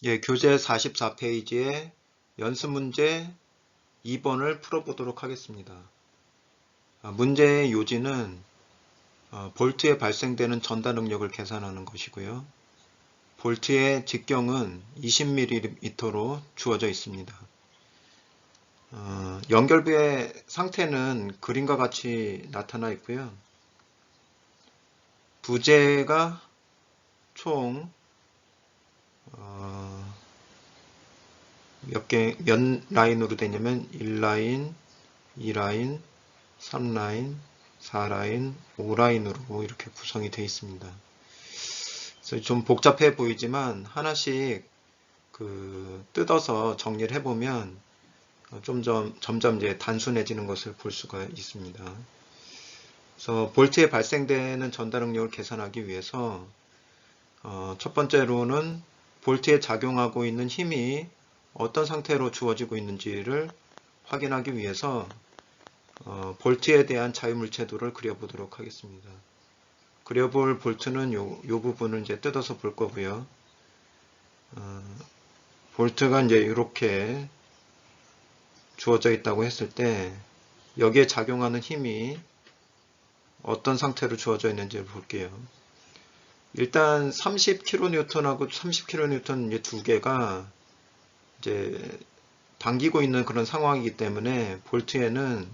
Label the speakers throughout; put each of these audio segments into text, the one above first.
Speaker 1: 예, 교재 44페이지에 연습 문제 2번을 풀어보도록 하겠습니다. 문제의 요지는 볼트에 발생되는 전달 능력을 계산하는 것이고요. 볼트의 직경은 20mm로 주어져 있습니다. 연결부의 상태는 그림과 같이 나타나 있고요. 부재가 총 몇 라인으로 되냐면 1라인, 2라인, 3라인, 4라인, 5라인으로 이렇게 구성이 되어 있습니다. 그래서 좀 복잡해 보이지만 하나씩 뜯어서 정리를 해보면 점점 이제 단순해지는 것을 볼 수가 있습니다. 그래서 볼트에 발생되는 전달 능력을 계산하기 위해서 첫 번째로는 볼트에 작용하고 있는 힘이 어떤 상태로 주어지고 있는지를 확인하기 위해서 볼트에 대한 자유물체도를 그려보도록 하겠습니다. 그려볼 볼트는 요 부분을 이제 뜯어서 볼 거고요. 볼트가 이제 이렇게 주어져 있다고 했을 때 여기에 작용하는 힘이 어떤 상태로 주어져 있는지 볼게요. 일단 30kN하고 30kN 이제 두 개가 이제 당기고 있는 그런 상황이기 때문에 볼트에는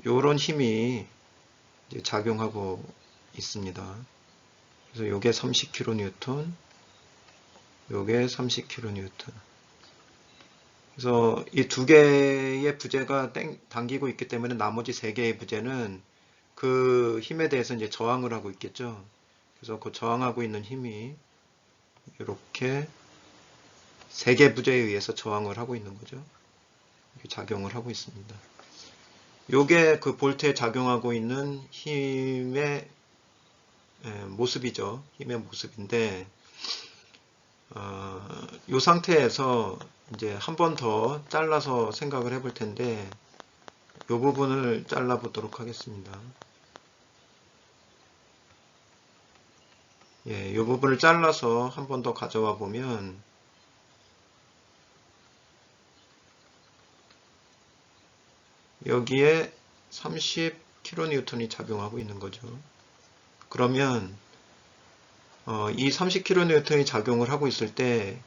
Speaker 1: 이런 힘이 이제 작용하고 있습니다. 그래서 요게 30kN, 요게 30kN. 그래서 이 두 개의 부재가 당기고 있기 때문에 나머지 세 개의 부재는 그 힘에 대해서 이제 저항을 하고 있겠죠. 그래서 그 저항하고 있는 힘이 이렇게 세 개 부재에 의해서 저항을 하고 있는 거죠. 작용을 하고 있습니다. 요게 그 볼트에 작용하고 있는 힘의 모습이죠. 힘의 모습인데, 이 상태에서 이제 한 번 더 잘라서 생각을 해볼 텐데, 이 부분을 잘라 보도록 하겠습니다. 예, 이 부분을 잘라서 한 번 더 가져와 보면, 여기에 30kN이 작용하고 있는 거죠. 그러면 이 30kN이 작용을 하고 있을 때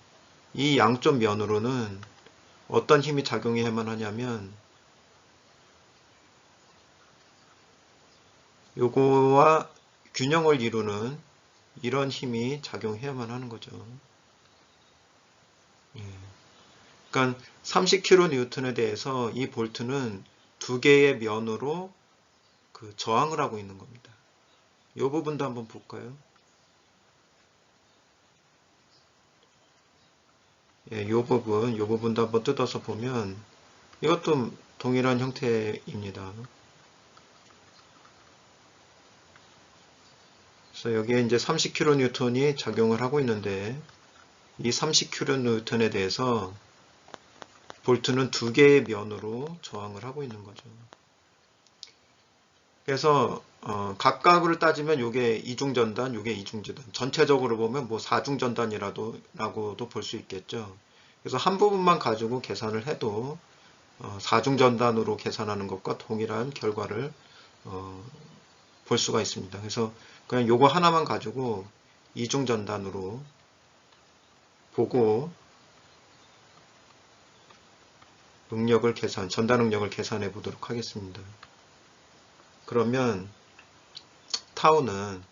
Speaker 1: 이 양쪽 면으로는 어떤 힘이 작용해야만 하냐면 요거와 균형을 이루는 이런 힘이 작용해야만 하는 거죠. 예. 그러니까 30kN에 대해서 이 볼트는 두 개의 면으로 저항을 하고 있는 겁니다. 이 부분도 한번 볼까요? 예, 이 부분도 한번 뜯어서 보면 이것도 동일한 형태입니다. 그래서 여기에 이제 30kN이 작용을 하고 있는데 이 30kN에 대해서 볼트는 두 개의 면으로 저항을 하고 있는 거죠. 그래서 각각으로 따지면 이게 이중전단, 이게 이중전단. 전체적으로 보면 뭐 사중전단이라고도 볼 수 있겠죠. 그래서 한 부분만 가지고 계산을 해도 사중전단으로 계산하는 것과 동일한 결과를 볼 수가 있습니다. 그래서 그냥 요거 하나만 가지고 이중전단으로 보고 전달 능력을 계산해 보도록 하겠습니다. 그러면 타우는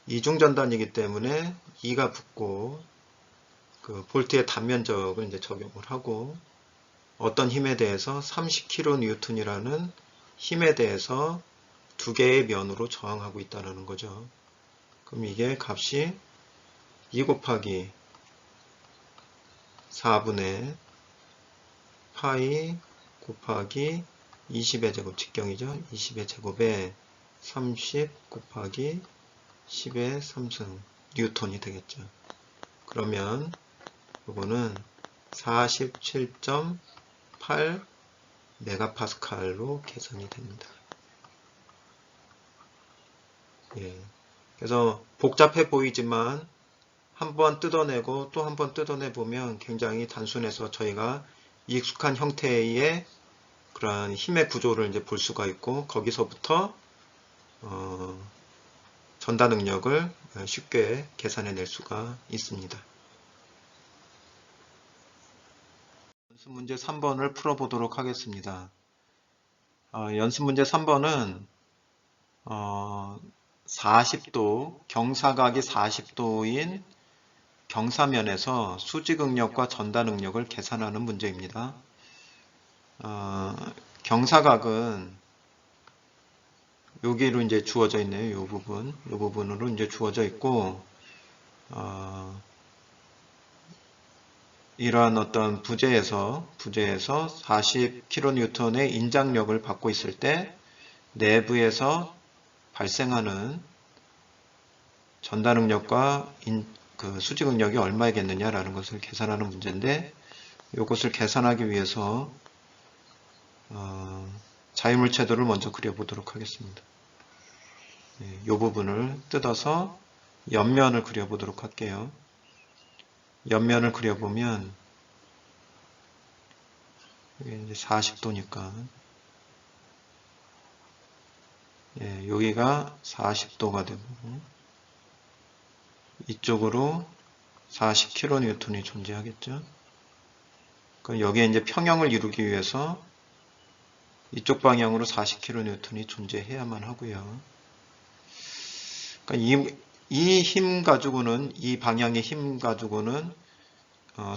Speaker 1: 이중전단이기 때문에 2가 붙고 그 볼트의 단면적을 이제 적용을 하고 어떤 힘에 대해서 30kN이라는 힘에 대해서 두 개의 면으로 저항하고 있다는 거죠. 그럼 이게 값이 2 곱하기 4분의 파이 곱하기 20의 제곱 직경이죠. 20의 제곱에 30 곱하기 10의 3승 뉴턴이 되겠죠. 그러면 이거는 47.8 메가파스칼로 계산이 됩니다. 예. 그래서 복잡해 보이지만 한번 뜯어내고 또 한 번 뜯어내 보면 굉장히 단순해서 저희가 익숙한 형태의 그러한 힘의 구조를 이제 볼 수가 있고, 거기서부터 전다 능력을 쉽게 계산해 낼 수가 있습니다. 연습 문제 3번을 풀어보도록 하겠습니다. 연습 문제 3번은 40도, 경사각이 40도인 경사면에서 수직응력과 전다능력을 계산하는 문제입니다. 경사각은 여기로 이제 주어져 있네요. 이 부분으로 이제 주어져 있고, 이러한 어떤 부재에서 40kN의 인장력을 받고 있을 때 내부에서 발생하는 전다능력과 그 수직응력이 얼마이겠느냐라는 것을 계산하는 문제인데, 이것을 계산하기 위해서 자유물체도를 먼저 그려보도록 하겠습니다. 이 부분을 뜯어서 옆면을 그려보도록 할게요. 옆면을 그려보면 이게 이제 40도니까 여기가 40도가 되고 이쪽으로 40kN이 존재하겠죠. 그럼 여기에 이제 평형을 이루기 위해서 이쪽 방향으로 40kN이 존재해야만 하고요. 그러니까 이 힘 가지고는, 이 방향의 힘 가지고는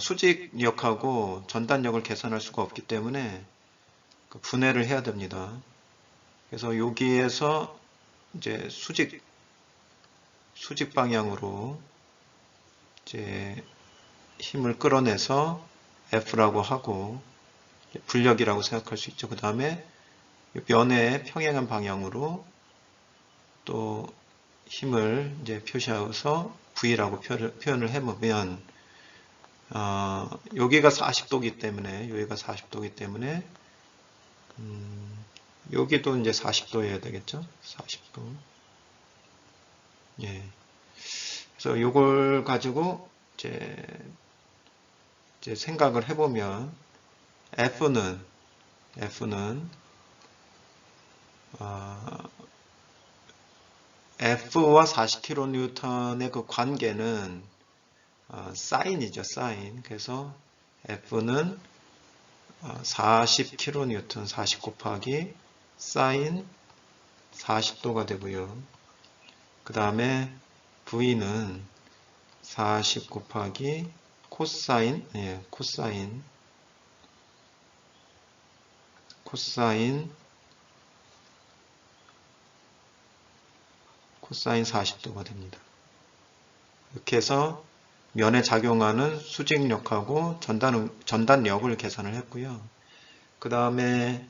Speaker 1: 수직력하고 전단력을 계산할 수가 없기 때문에 분해를 해야 됩니다. 그래서 여기에서 이제 수직 방향으로 이제 힘을 끌어내서 F라고 하고 불력이라고 생각할 수 있죠. 그 다음에 면에 평행한 방향으로 또 힘을 이제 표시하여서 V라고 표현을 해보면 여기가 40도이기 때문에 여기도 이제 40도여야 되겠죠. 40도. 예. 그래서 이걸 가지고 이제 생각을 해보면 F는 F와 40kN의 그 관계는 사인이죠, 사인. 그래서 F는 40kN, 40 곱하기 사인 40도가 되고요. 그 다음에 V는 40 곱하기 코사인 40도가 됩니다. 이렇게 해서 면에 작용하는 수직력하고 전단력을 계산을 했고요. 그 다음에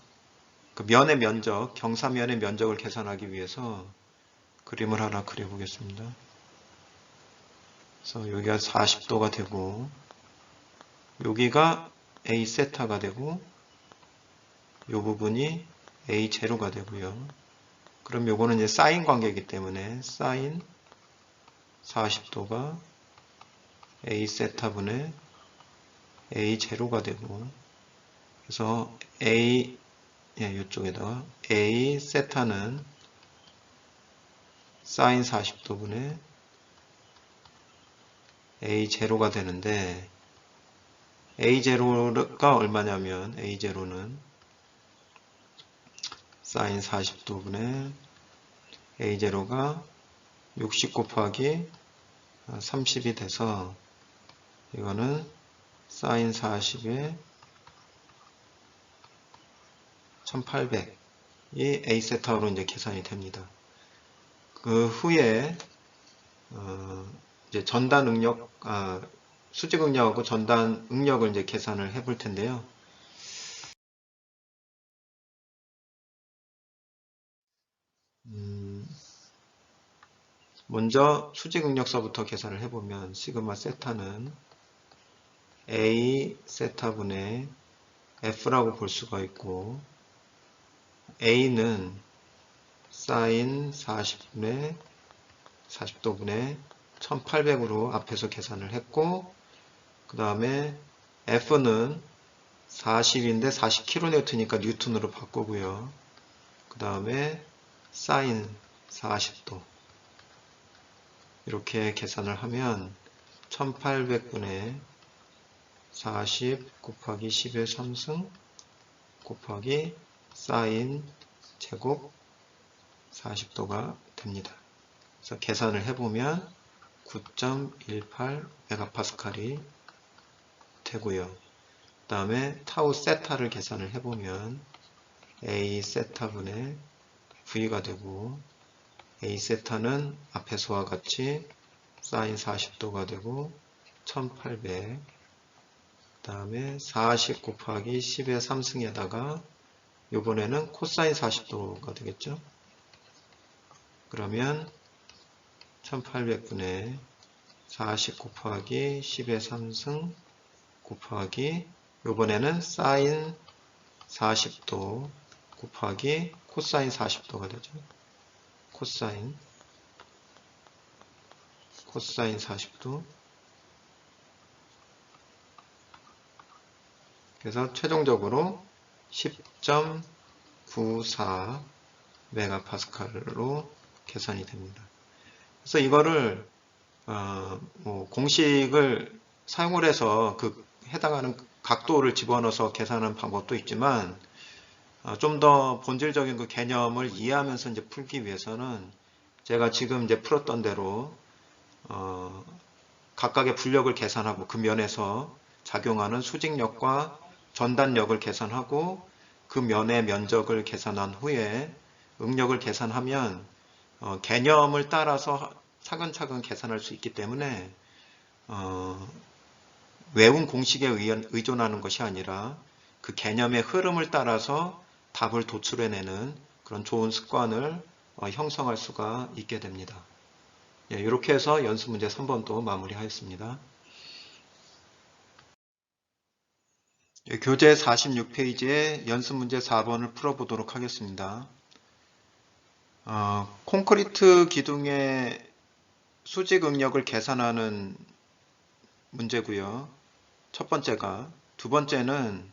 Speaker 1: 그 면의 면적, 경사면의 면적을 계산하기 위해서 그림을 하나 그려보겠습니다. 그래서 여기가 40도가 되고 여기가 A 세타가 되고 이 부분이 A 제로가 되고요. 그럼 요거는 이제 사인 관계이기 때문에 사인 40도가 A 세타분의 A 제로가 되고, 그래서 이쪽에다가 A 세타는 사인 40도분의 A 제로가 되는데, A 제로가 얼마냐면 A 제로는 사인 40도분의 A 제로가 60 곱하기 30이 돼서 이거는 사인 40에 1800이 A 세타로 이제 계산이 됩니다. 그 후에 이제 전단 응력, 수직 응력하고 전단 응력을 이제 계산을 해볼 텐데요. 먼저 수직 응력서부터 계산을 해보면 시그마 세타는 A 세타분의 F라고 볼 수가 있고, A는 사인 40도분의 1800으로 앞에서 계산을 했고, 그 다음에 F는 40인데 40kN니까 뉴턴으로 바꾸고요. 그 다음에 사인 40도 이렇게 계산을 하면 1800분의 40 곱하기 10의 3승 곱하기 사인 제곱 40도가 됩니다. 그래서 계산을 해보면 9.18 메가파스칼이 되고요. 그 다음에 타우 세타를 계산을 해보면 A 세타분의 V가 되고, A 세타는 앞에서와 같이 사인 40도가 되고 1800, 그 다음에 40 곱하기 10의 3승에다가 이번에는 코사인 40도가 되겠죠. 그러면 1800분의 40 곱하기 10의 3승 곱하기 이번에는 사인 40도 곱하기 코사인 40도가 되죠. 코사인 40도. 그래서 최종적으로 10.94 메가파스칼로 계산이 됩니다. 그래서 이거를 공식을 사용을 해서 그 해당하는 각도를 집어넣어서 계산하는 방법도 있지만, 좀 더 본질적인 그 개념을 이해하면서 이제 풀기 위해서는 제가 지금 이제 풀었던 대로 각각의 분력을 계산하고 그 면에서 작용하는 수직력과 전단력을 계산하고 그 면의 면적을 계산한 후에 응력을 계산하면 개념을 따라서 차근차근 계산할 수 있기 때문에 외운 공식에 의존하는 것이 아니라 그 개념의 흐름을 따라서 답을 도출해내는 그런 좋은 습관을 형성할 수가 있게 됩니다. 이렇게 해서 연습 문제 3번도 마무리하였습니다. 교재 46페이지에 연습 문제 4번을 풀어보도록 하겠습니다. 콘크리트 기둥의 수직 응력을 계산하는 문제고요. 첫 번째가. 두 번째는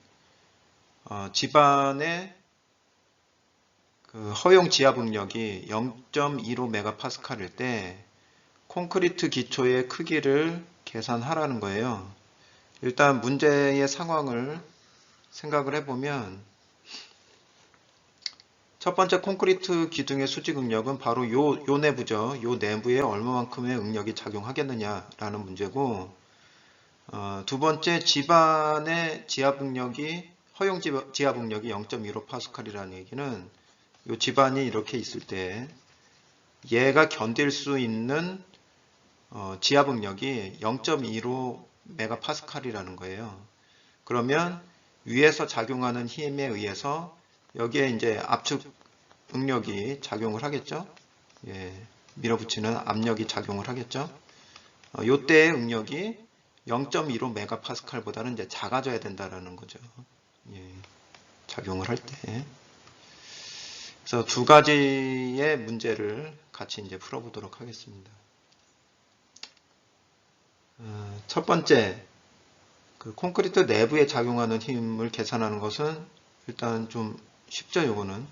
Speaker 1: 집안의 그 허용 지압 응력이 0.25 메가파스칼일 때 콘크리트 기초의 크기를 계산하라는 거예요. 일단 문제의 상황을 생각을 해보면, 첫 번째 콘크리트 기둥의 수직 응력은 바로 요 내부죠. 요 내부에 얼마만큼의 응력이 작용하겠느냐라는 문제고, 두 번째 집안의 지압 응력이 허용 지압 응력이 0.15 파스칼이라는 얘기는 요 집안이 이렇게 있을 때 얘가 견딜 수 있는 지압 응력이 0.15 메가파스칼이라는 거예요. 그러면 위에서 작용하는 힘에 의해서 여기에 이제 압축 응력이 작용을 하겠죠. 밀어붙이는 압력이 작용을 하겠죠. 요때의 응력이 0.15 메가파스칼보다는 이제 작아져야 된다라는 거죠. 작용을 할 때. 그래서 두 가지의 문제를 같이 이제 풀어보도록 하겠습니다. 첫 번째, 그 콘크리트 내부에 작용하는 힘을 계산하는 것은 일단 좀 쉽죠. 요거는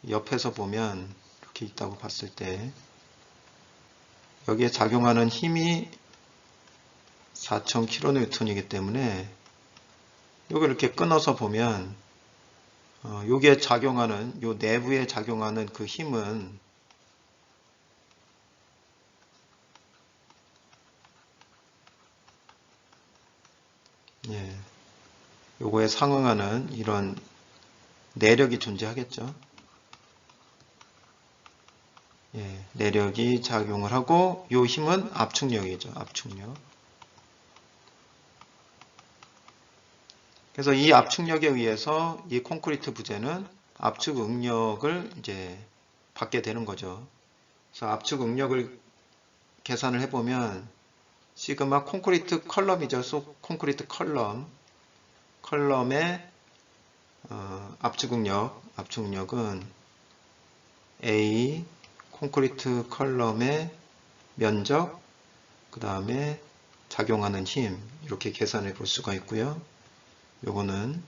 Speaker 1: 옆에서 보면 이렇게 있다고 봤을 때 여기에 작용하는 힘이 4000kN이기 때문에 요걸 이렇게 끊어서 보면 여기에 작용하는, 요 내부에 작용하는 그 힘은 요거에 상응하는 이런 내력이 존재하겠죠. 내력이 작용을 하고 요 힘은 압축력이죠. 압축력. 그래서 이 압축력에 의해서 이 콘크리트 부재는 압축 응력을 이제 받게 되는 거죠. 그래서 압축 응력을 계산을 해보면 시그마 콘크리트 컬럼이죠. 콘크리트 컬럼의 압축 응력은 A 콘크리트 컬럼의 면적 그 다음에 작용하는 힘 이렇게 계산해 볼 수가 있고요. 요거는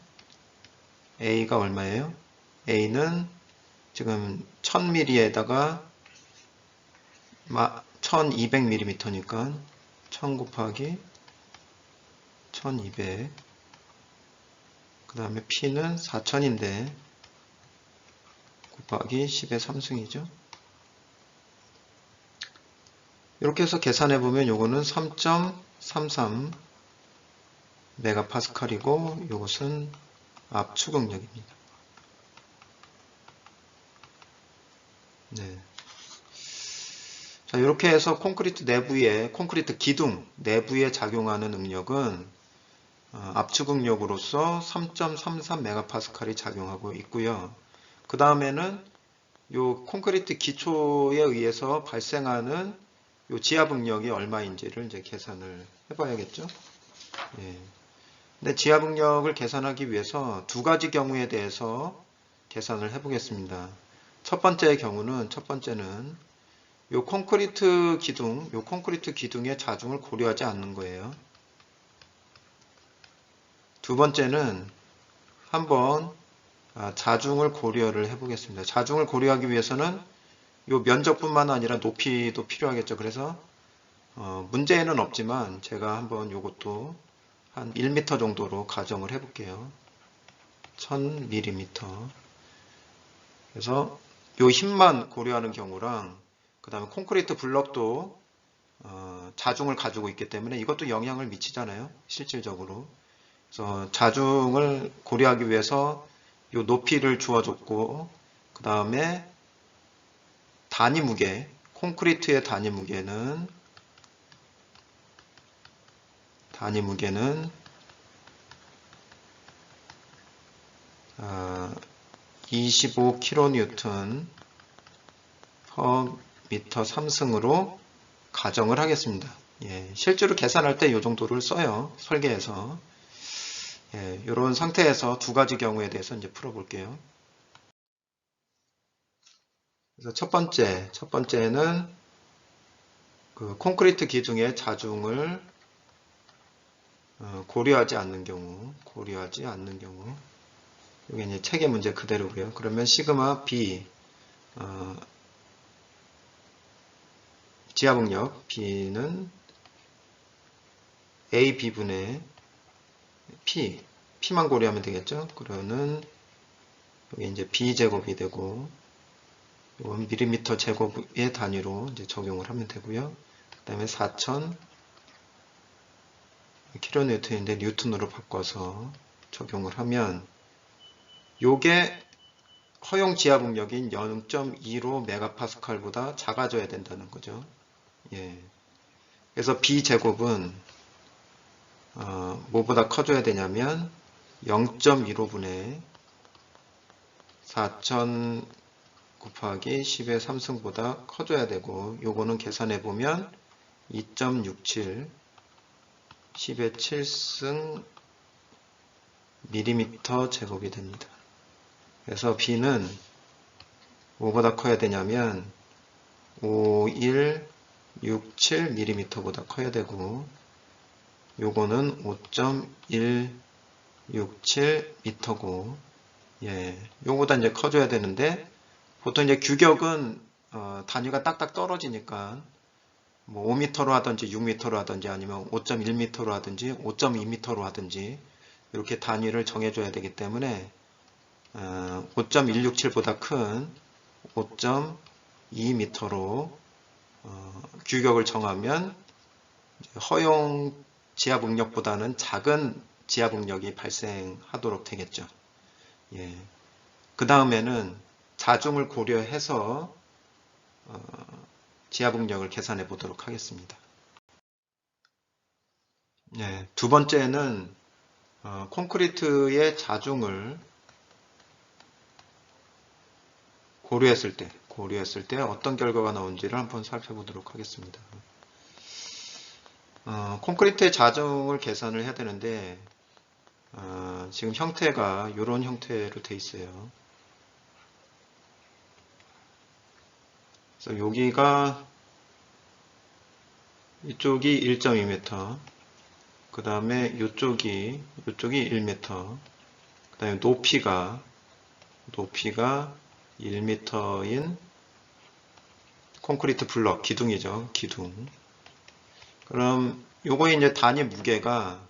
Speaker 1: A가 얼마예요? A는 지금 1000mm에다가 1200mm니까 1000 곱하기 1200, 그 다음에 P는 4000인데 곱하기 10의 3승이죠. 이렇게 해서 계산해 보면 요거는 3.33 메가파스칼이고 요것은 압축응력입니다. 네. 자, 이렇게 해서 콘크리트 내부에, 콘크리트 기둥 내부에 작용하는 응력은 압축응력으로서 3.33 메가파스칼이 작용하고 있고요. 그 다음에는 요 콘크리트 기초에 의해서 발생하는 요 지압응력이 얼마인지를 이제 계산을 해봐야겠죠. 예. 근데 지압응력을 계산하기 위해서 두 가지 경우에 대해서 계산을 해보겠습니다. 첫 번째는 요 콘크리트 기둥의 자중을 고려하지 않는 거예요. 두 번째는 한번 자중을 고려를 해보겠습니다. 자중을 고려하기 위해서는 요 면적뿐만 아니라 높이도 필요하겠죠. 그래서 문제에는 없지만 제가 한번 요것도 한 1m 정도로 가정을 해볼게요. 1000mm. 그래서 요 힘만 고려하는 경우랑 그 다음에 콘크리트 블럭도 자중을 가지고 있기 때문에 이것도 영향을 미치잖아요. 실질적으로. 그래서 자중을 고려하기 위해서 요 높이를 주어줬고 그 다음에 단위 무게, 콘크리트의 단위 무게는 25kN per 미터 3승으로 가정을 하겠습니다. 예, 실제로 계산할 때 이 정도를 써요. 설계에서. 예, 이런 상태에서 두 가지 경우에 대해서 이제 풀어볼게요. 그래서 첫 번째는 그 콘크리트 기둥의 자중을 고려하지 않는 경우, 이게 이제 책의 문제 그대로고요. 그러면 시그마 B, 지압응력 B는 A, B분의 P만 고려하면 되겠죠. 그러면 여기 이제 B제곱이 되고, 이건 밀리미터 제곱의 단위로 이제 적용을 하면 되고요. 그 다음에 4000 킬로뉴턴인데 뉴턴으로 바꿔서 적용을 하면 요게 허용 지압응력인 0.25 메가파스칼보다 작아져야 된다는 거죠. 예. 그래서 B제곱은 뭐보다 커져야 되냐면 0.15분의 4000 곱하기 10의 3승보다 커져야 되고 요거는 계산해 보면 2.67 10의 7승 밀리미터 제곱이 됩니다. 그래서 B는 뭐보다 커야 되냐면 5167mm보다 커야 되고 요거는 5.167m고 예, 요거보다 이제 커져야 되는데 보통 이제 규격은 단위가 딱딱 떨어지니까 뭐 5m로 하든지 6m로 하든지 아니면 5.1m로 하든지 5.2m로 하든지 이렇게 단위를 정해줘야 되기 때문에 5.167보다 큰 5.2m로 규격을 정하면 허용 지압응력보다는 작은 지압응력이 발생하도록 되겠죠. 예. 그 다음에는 자중을 고려해서 지압응력을 계산해 보도록 하겠습니다. 예. 두 번째는 콘크리트의 자중을 고려했을 때 어떤 결과가 나온지를 한번 살펴보도록 하겠습니다. 콘크리트의 자중을 계산을 해야 되는데 지금 형태가 이런 형태로 되어 있어요. 그래서 여기가 이쪽이 1.2m, 그 다음에 이쪽이 1m, 그 다음에 높이가 1m인 콘크리트 블럭, 기둥이죠. 기둥. 그럼 요거의 이제 단위 무게가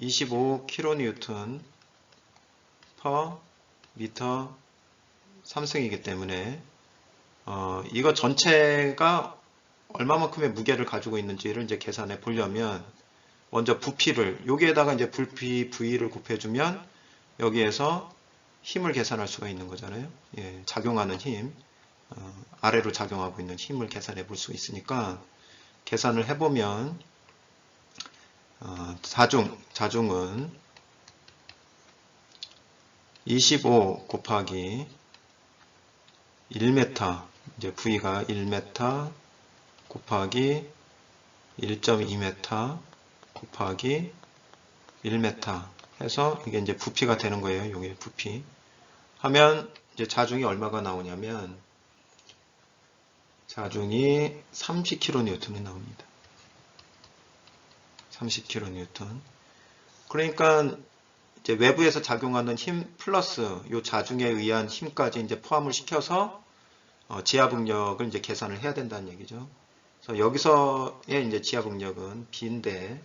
Speaker 1: 25kN per 미터 3승이기 때문에 이거 전체가 얼마만큼의 무게를 가지고 있는지를 이제 계산해 보려면 먼저 부피를 여기에다가 이제 부피 V를 곱해주면 여기에서 힘을 계산할 수가 있는 거잖아요. 예, 작용하는 힘, 아래로 작용하고 있는 힘을 계산해 볼 수 있으니까 계산을 해보면 자중은 25 곱하기 1m, 이제 V가 1m 곱하기 1.2m 곱하기 1m 해서 이게 이제 부피가 되는 거예요. 이게 부피. 하면 이제 자중이 얼마가 나오냐면 자중이 30kN이 나옵니다. 30kN. 그러니까 이제 외부에서 작용하는 힘 플러스 요 자중에 의한 힘까지 이제 포함을 시켜서 지하복력을 이제 계산을 해야 된다는 얘기죠. 그래서 여기서의 이제 지하복력은 B인데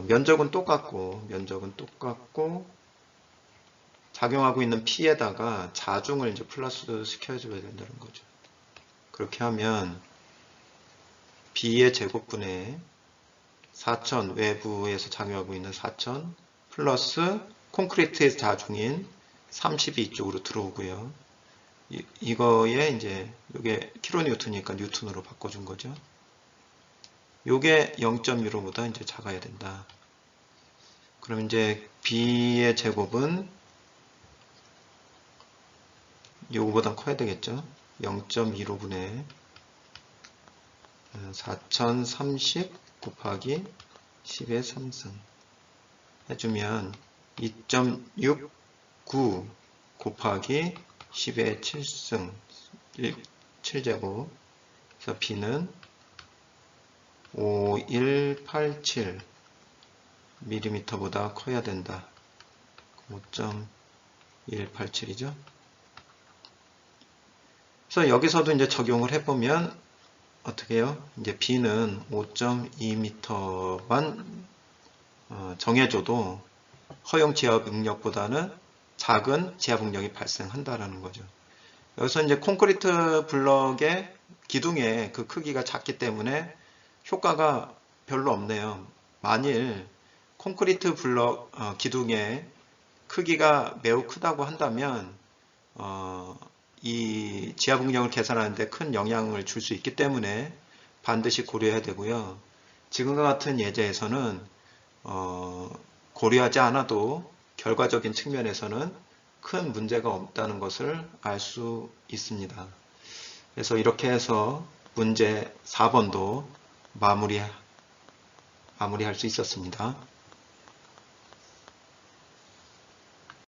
Speaker 1: 면적은 똑같고 작용하고 있는 P에다가 자중을 이제 플러스 시켜줘야 된다는 거죠. 그렇게 하면 B의 제곱분의 4000 외부에서 작용하고 있는 4000 플러스 콘크리트의 자중인 30이 이쪽으로 들어오고요. 이거에 이제 이게 킬로니우턴이니까 뉴턴으로 바꿔준 거죠. 요게 0.15보다 이제 작아야 된다. 그럼 이제 B의 제곱은 요거보다 커야 되겠죠. 0.15분의 4030 곱하기 10의 3승 해주면 2.69 곱하기 10의 7승 7제곱 그래서 B는 5187 mm보다 커야 된다. 5.187이죠. 그래서 여기서도 이제 적용을 해보면 어떻게 해요? 이제 B는 5.2m만 정해줘도 허용 지하복력보다는 작은 지하복력이 발생한다라는 거죠. 여기서 이제 콘크리트 블럭의 기둥의 그 크기가 작기 때문에 효과가 별로 없네요. 만일 콘크리트 블럭 기둥의 크기가 매우 크다고 한다면 이 지하복력을 계산하는데 큰 영향을 줄 수 있기 때문에 반드시 고려해야 되고요. 지금과 같은 예제에서는 고려하지 않아도 결과적인 측면에서는 큰 문제가 없다는 것을 알 수 있습니다. 그래서 이렇게 해서 문제 4번도 마무리할 수 있었습니다.